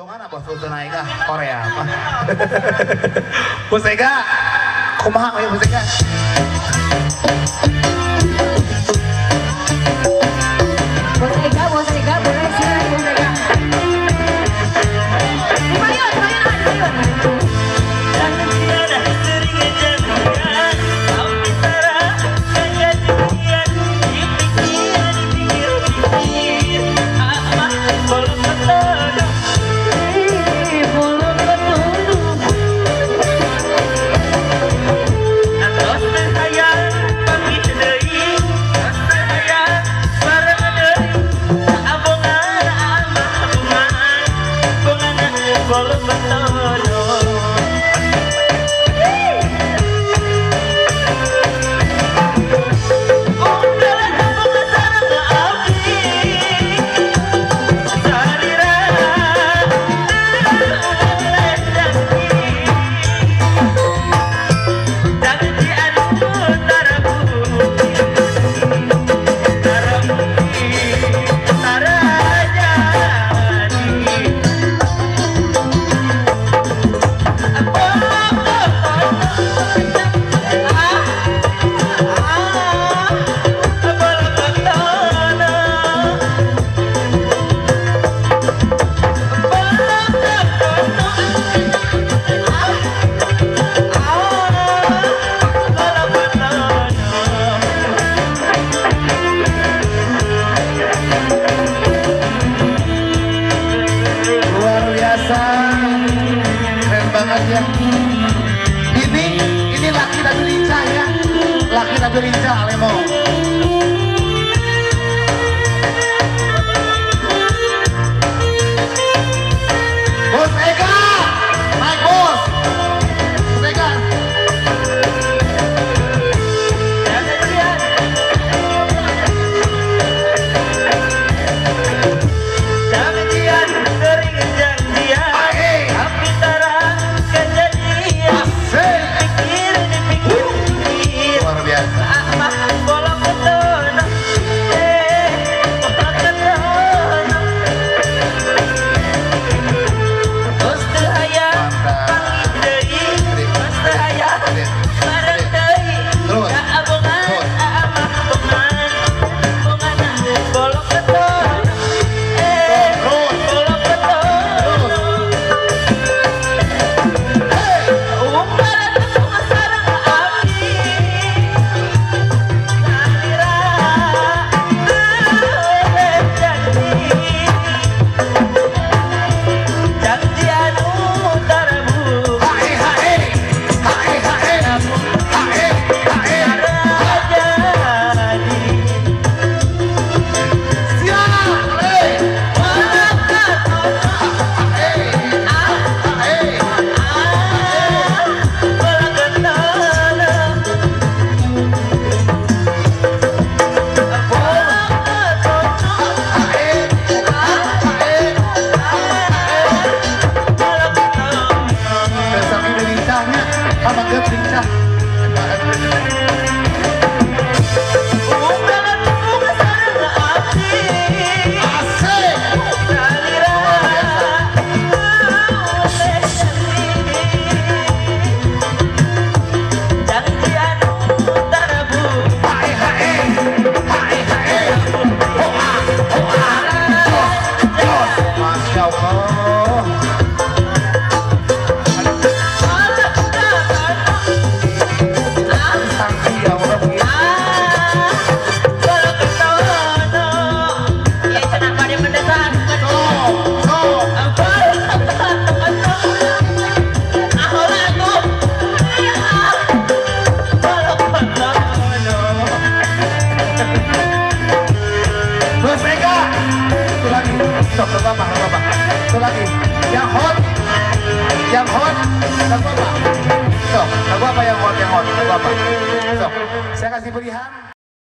Dongan apa foto naik Korea apa? Bos Ega, kumaha ya Bos Ega? Bos Ega boleh silakan Bos Ega. Lumayan, lumayan. Ya. Ini laki tapi lincah ya, laki tapi lincah Lemo. Bos Ega, naik bos. Bos Ega. Satu lagi, yang hot, lagu apa? So, lagu apa yang hot, lagu apa? So, saya kasih pilihan.